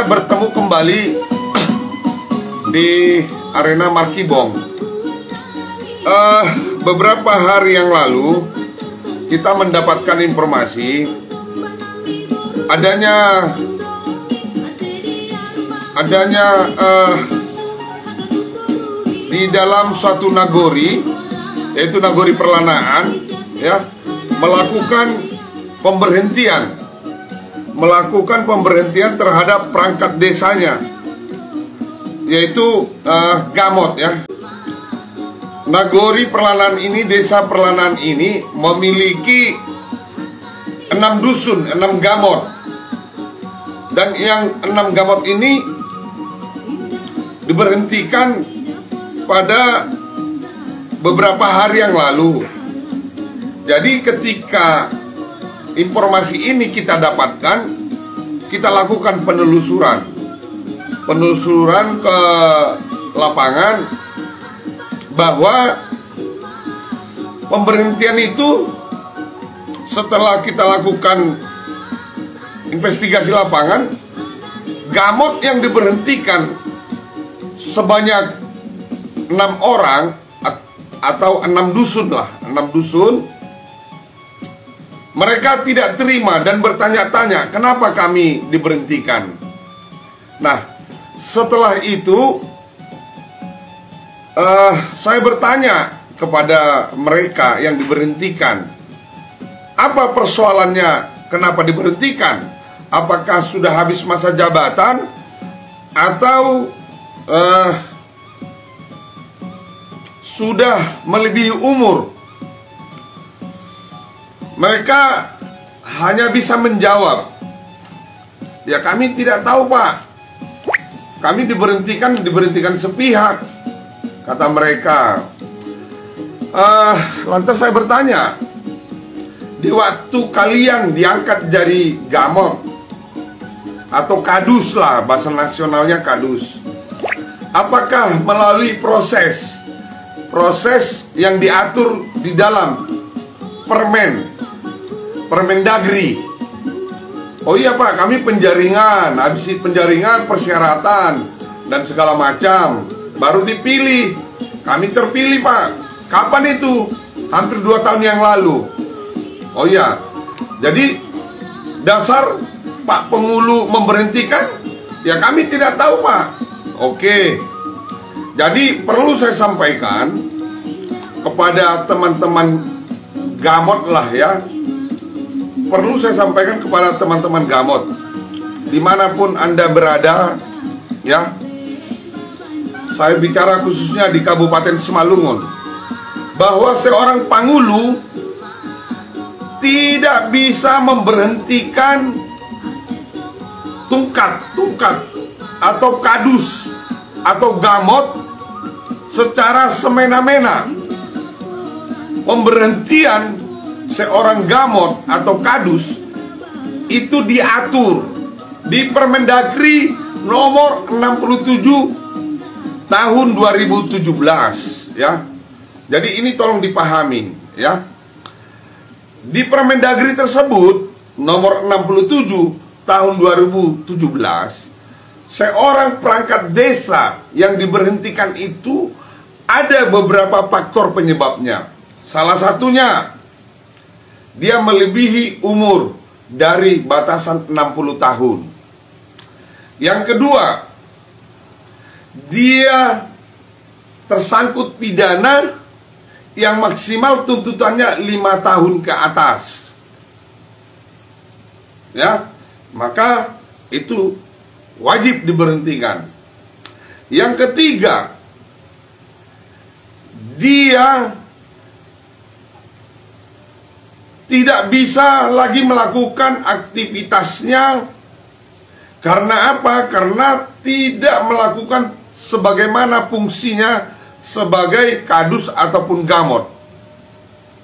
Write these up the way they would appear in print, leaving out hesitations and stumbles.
kita bertemu kembali di arena Markibong. Beberapa hari yang lalu kita mendapatkan informasi adanya di dalam suatu nagori, yaitu nagori Perlanaan, ya, melakukan pemberhentian terhadap perangkat desanya, yaitu Gamot, ya. Nagori Perlanaan ini, desa Perlanaan ini memiliki 6 dusun, 6 gamot. Dan yang 6 gamot ini diberhentikan pada beberapa hari yang lalu. Jadi ketika informasi ini kita dapatkan, kita lakukan penelusuran ke lapangan, bahwa pemberhentian itu setelah kita lakukan investigasi lapangan, gamot yang diberhentikan sebanyak 6 orang atau 6 dusun lah, 6 dusun. Mereka tidak terima dan bertanya-tanya kenapa kami diberhentikan. Nah, setelah itu saya bertanya kepada mereka yang diberhentikan, apa persoalannya, kenapa diberhentikan? Apakah sudah habis masa jabatan atau sudah melebihi umur? Mereka hanya bisa menjawab, ya kami tidak tahu Pak, kami diberhentikan sepihak, kata mereka. Lantas saya bertanya, di waktu kalian diangkat dari Gamot atau Kadus lah, bahasa nasionalnya Kadus, apakah melalui proses yang diatur di dalam Permendagri? Oh iya Pak, kami penjaringan, habis penjaringan, persyaratan dan segala macam, baru dipilih. Kami terpilih Pak. Kapan itu? Hampir 2 tahun yang lalu. Oh iya, jadi dasar Pak Pengulu memberhentikan, ya kami tidak tahu Pak. Oke, jadi perlu saya sampaikan kepada teman-teman Gamot lah, ya. Perlu saya sampaikan kepada teman-teman Gamot, dimanapun Anda berada, ya. Saya bicara khususnya di Kabupaten Simalungun, bahwa seorang Pangulu tidak bisa memberhentikan tungkat atau Kadus atau Gamot secara semena-mena. Pemberhentian seorang Gamot atau Kadus itu diatur di Permendagri nomor 67 tahun 2017, ya. Jadi ini tolong dipahami, ya. Di Permendagri tersebut nomor 67 tahun 2017, seorang perangkat desa yang diberhentikan itu ada beberapa faktor penyebabnya. Salah satunya, dia melebihi umur dari batasan 60 tahun. Yang kedua, dia tersangkut pidana yang maksimal tuntutannya 5 tahun ke atas, ya, maka itu wajib diberhentikan. Yang ketiga, dia tidak bisa lagi melakukan aktivitasnya. Karena apa? Karena tidak melakukan sebagaimana fungsinya sebagai Kadus ataupun Gamot,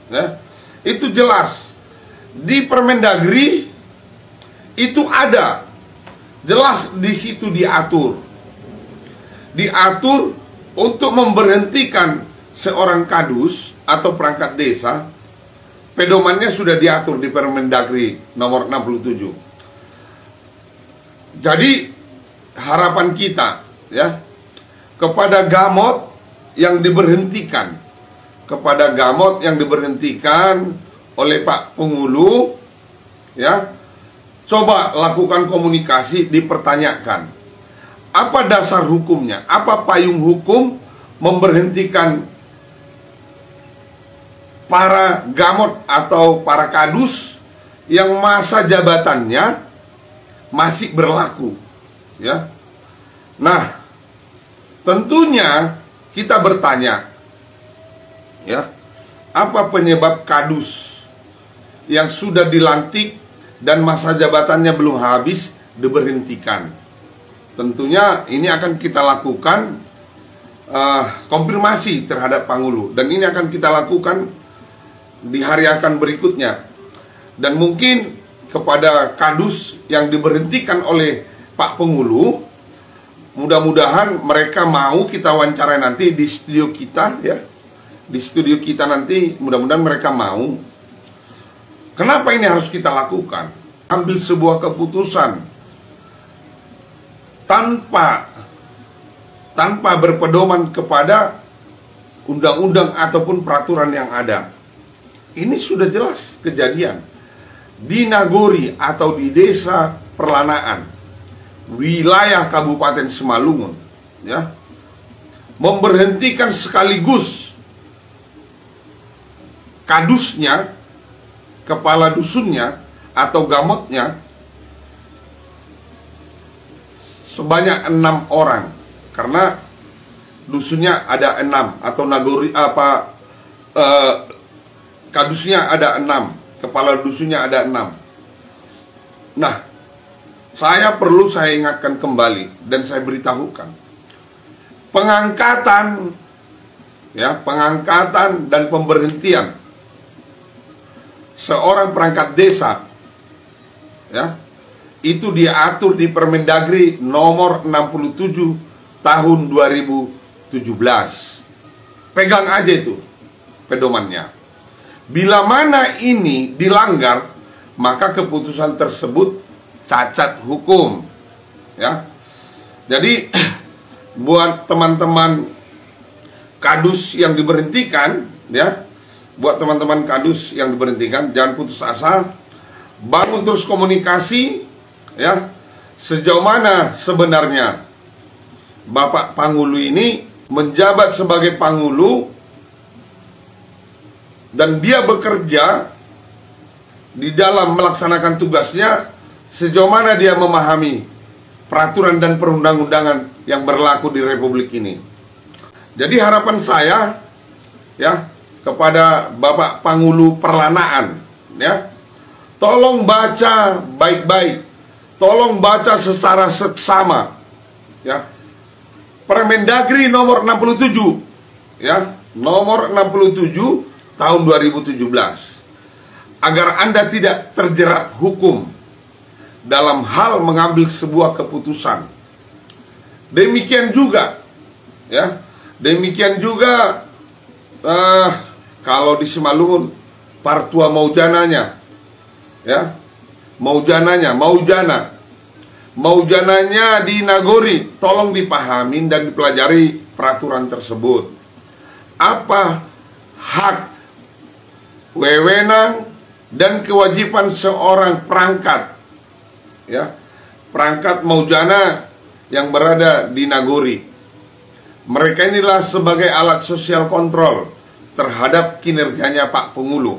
ya. Itu jelas di Permendagri, itu ada jelas di situ diatur untuk memberhentikan seorang Kadus atau perangkat desa. Pedomannya sudah diatur di Permendagri nomor 67. Jadi harapan kita ya kepada gamot yang diberhentikan, oleh Pak Pengulu ya, coba lakukan komunikasi, dipertanyakan apa dasar hukumnya, apa payung hukum memberhentikan para gamot atau para kadus yang masa jabatannya masih berlaku ya. Nah, tentunya kita bertanya ya, apa penyebab kadus yang sudah dilantik dan masa jabatannya belum habis diberhentikan? Tentunya ini akan kita lakukan konfirmasi terhadap Pangulu, dan ini akan kita lakukan di hari akan berikutnya. Dan mungkin kepada kadus yang diberhentikan oleh Pak Pengulu, mudah-mudahan mereka mau kita wawancara nanti di studio kita ya. Di studio kita nanti mudah-mudahan mereka mau. Kenapa ini harus kita lakukan? Ambil sebuah keputusan tanpa berpedoman kepada undang-undang ataupun peraturan yang ada. Ini sudah jelas kejadian di Nagori atau di Desa Perlanaan, wilayah Kabupaten Simalungun ya, memberhentikan sekaligus kadusnya, kepala dusunnya atau gamotnya sebanyak 6 orang, karena dusunnya ada 6 atau Nagori kadusnya ada 6, kepala dusunnya ada 6. Nah, saya ingatkan kembali dan saya beritahukan, pengangkatan dan pemberhentian seorang perangkat desa ya, itu diatur di Permendagri nomor 67 tahun 2017. Pegang aja itu pedomannya. Bila mana ini dilanggar, maka keputusan tersebut cacat hukum ya. Jadi buat teman-teman kadus yang diberhentikan ya, jangan putus asa, bangun terus komunikasi ya, sejauh mana sebenarnya Bapak Pangulu ini menjabat sebagai Pangulu dan dia bekerja di dalam melaksanakan tugasnya, sejauh mana dia memahami peraturan dan perundang-undangan yang berlaku di Republik ini. Jadi harapan saya ya kepada Bapak Pangulu Perlanaan ya, tolong baca baik-baik, tolong baca secara seksama ya, Permendagri nomor 67 ya, nomor 67 tahun 2017, agar Anda tidak terjerat hukum dalam hal mengambil sebuah keputusan. Demikian juga ya, kalau di Simalungun Partua Maujananya ya, Maujananya di Nagori, tolong dipahamin dan dipelajari peraturan tersebut. Apa hak, wewenang dan kewajiban seorang perangkat ya, perangkat Maujana yang berada di Nagori. Mereka inilah sebagai alat sosial kontrol terhadap kinerjanya Pak Pengulu.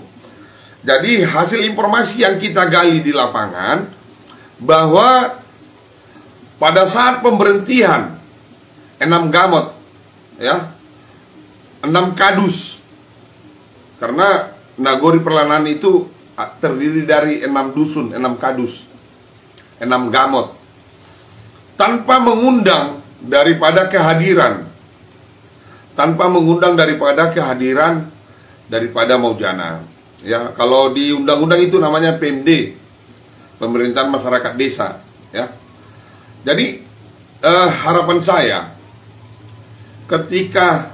Jadi hasil informasi yang kita gali di lapangan, bahwa pada saat pemberhentian 6 gamot ya, 6 kadus, karena Nagori Perlanaan itu terdiri dari 6 dusun, 6 kadus, 6 gamot, tanpa mengundang daripada kehadiran daripada Maujana ya. Kalau di undang-undang itu namanya PMD, Pemerintahan Masyarakat Desa ya. Jadi harapan saya, ketika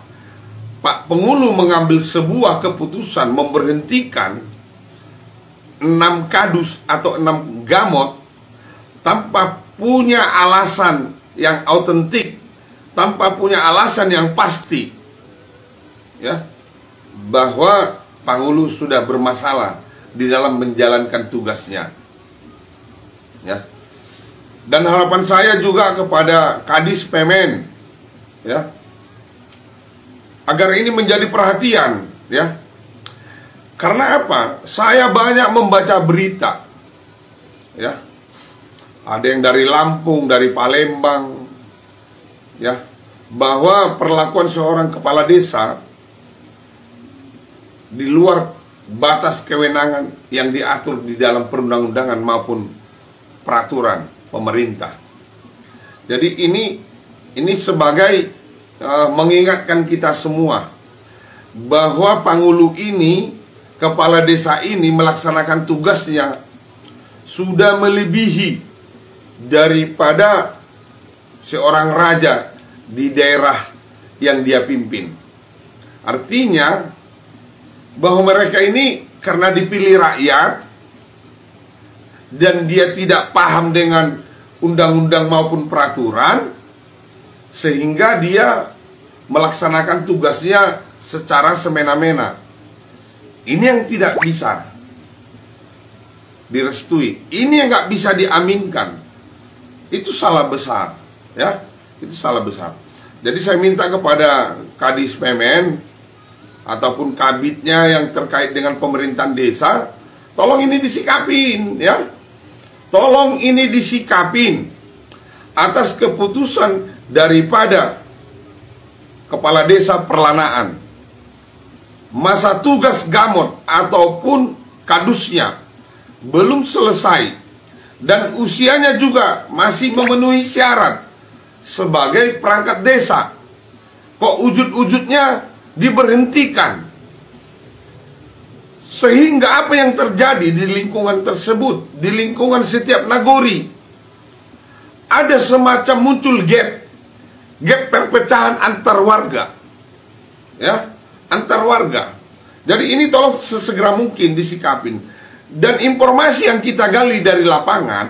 Pak Pengulu mengambil sebuah keputusan memberhentikan 6 kadus atau 6 gamot tanpa punya alasan yang autentik, tanpa punya alasan yang pasti, ya, bahwa Panghulu sudah bermasalah di dalam menjalankan tugasnya, ya. Dan harapan saya juga kepada Kadis Pemen, ya, agar ini menjadi perhatian, ya. Karena apa? Saya banyak membaca berita, ya. Ada yang dari Lampung, dari Palembang, ya, bahwa perlakuan seorang kepala desa di luar batas kewenangan yang diatur di dalam perundang-undangan maupun peraturan pemerintah. Jadi ini sebagai mengingatkan kita semua bahwa Panghulu ini, kepala desa ini melaksanakan tugasnya sudah melebihi daripada seorang raja di daerah yang dia pimpin. Artinya bahwa mereka ini karena dipilih rakyat dan dia tidak paham dengan undang-undang maupun peraturan, sehingga dia melaksanakan tugasnya secara semena-mena. Ini yang tidak bisa direstui, ini yang nggak bisa diaminkan. Itu salah besar, ya, itu salah besar. Jadi saya minta kepada Kadis Pemen ataupun kabitnya yang terkait dengan pemerintahan desa, tolong ini disikapin, ya, tolong ini disikapin atas keputusan daripada kepala desa Perlanaan. Masa tugas Gamot ataupun kadusnya belum selesai dan usianya juga masih memenuhi syarat sebagai perangkat desa. Kok ujud-ujudnya diberhentikan? Sehingga apa yang terjadi di lingkungan tersebut, di lingkungan setiap nagori, ada semacam muncul gap perpecahan antar warga, ya, antar warga. Jadi ini tolong sesegera mungkin disikapin. Dan informasi yang kita gali dari lapangan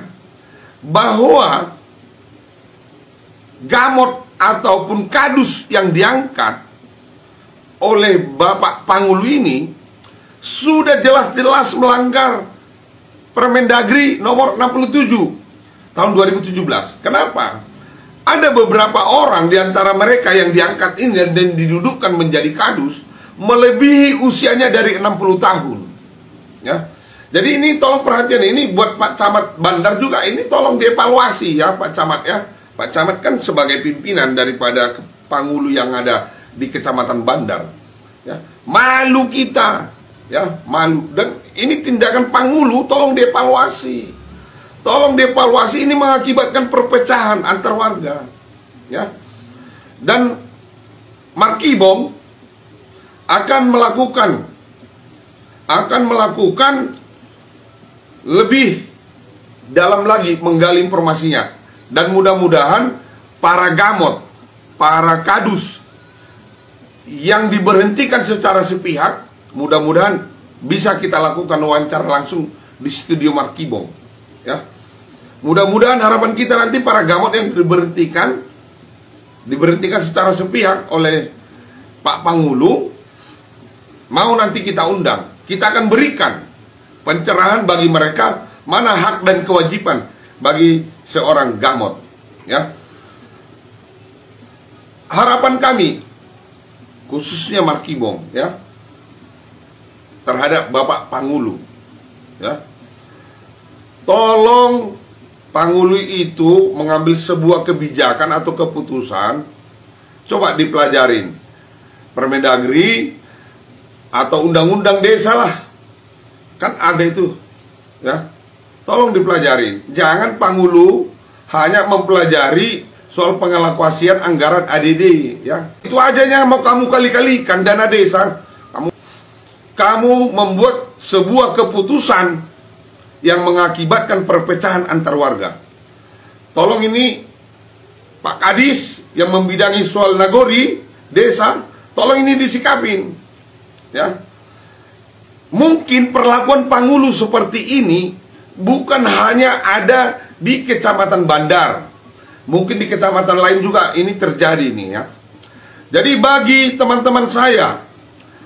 bahwa Gamot ataupun kadus yang diangkat oleh Bapak Panghulu ini sudah jelas-jelas melanggar Permendagri nomor 67 tahun 2017. Kenapa? Ada beberapa orang di antara mereka yang diangkat ini dan didudukkan menjadi kadus melebihi usianya dari 60 tahun, ya. Jadi ini tolong perhatian, ini buat Pak Camat Bandar juga, ini tolong dievaluasi, ya, Pak Camat, ya. Pak Camat kan sebagai pimpinan daripada Panghulu yang ada di Kecamatan Bandar, ya. Malu kita, ya, malu. Dan ini tindakan Panghulu tolong dievaluasi. Tolong dievaluasi, ini mengakibatkan perpecahan antar warga, ya. Dan Markibom akan melakukan lebih dalam lagi menggali informasinya. Dan mudah-mudahan para Gamot, para kadus yang diberhentikan secara sepihak, mudah-mudahan bisa kita lakukan wawancara langsung di studio Markibom, ya. Mudah-mudahan harapan kita nanti para Gamot yang diberhentikan secara sepihak oleh Pak Panghulu, mau nanti kita undang, kita akan berikan pencerahan bagi mereka mana hak dan kewajiban bagi seorang Gamot, ya. Harapan kami khususnya Markibom, ya, terhadap Bapak Panghulu, ya, tolong Panghulu itu mengambil sebuah kebijakan atau keputusan, coba dipelajarin Permendagri atau undang-undang desa lah, kan ada itu, ya. Tolong dipelajarin. Jangan Panghulu hanya mempelajari soal pengalokasian anggaran ADD, ya. Itu aja yang mau kamu kali-kalikan dana desa. Kamu membuat sebuah keputusan yang mengakibatkan perpecahan antar warga. Tolong ini Pak Kadis yang membidangi soal nagori desa, tolong ini disikapin, ya. Mungkin perlakuan Panghulu seperti ini bukan hanya ada di Kecamatan Bandar, Mungkin di kecamatan lain juga ini terjadi nih ya. Jadi bagi teman-teman saya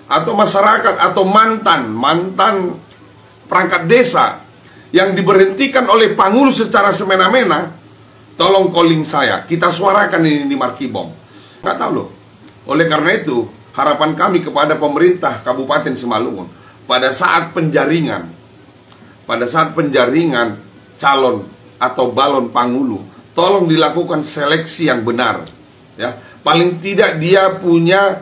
atau masyarakat atau mantan perangkat desa yang diberhentikan oleh Panghulu secara semena-mena, tolong calling saya, kita suarakan ini di Markibong. Nggak tahu loh. Oleh karena itu, harapan kami kepada pemerintah Kabupaten Simalungun, pada saat penjaringan calon atau balon Panghulu, tolong dilakukan seleksi yang benar, ya. Paling tidak dia punya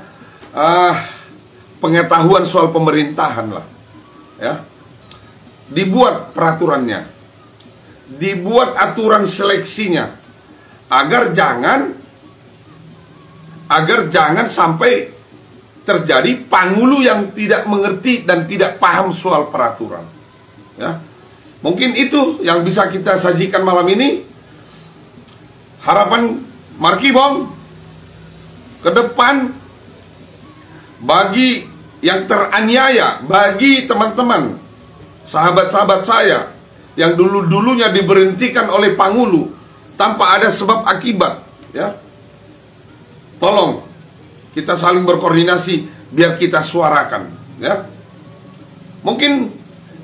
pengetahuan soal pemerintahan lah, ya. Dibuat peraturannya, dibuat aturan seleksinya, agar jangan sampai terjadi Panghulu yang tidak mengerti dan tidak paham soal peraturan, ya. Mungkin itu yang bisa kita sajikan malam ini. Harapan Markibong ke depan, bagi yang teraniaya, bagi teman-teman sahabat-sahabat saya yang dulu-dulunya diberhentikan oleh Panghulu tanpa ada sebab akibat, ya, tolong kita saling berkoordinasi biar kita suarakan, ya. Mungkin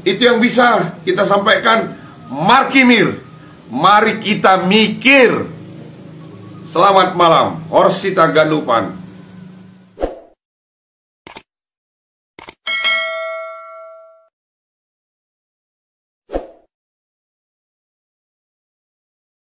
itu yang bisa kita sampaikan. Markimir, mari kita mikir. Selamat malam, Horsita Ganupan.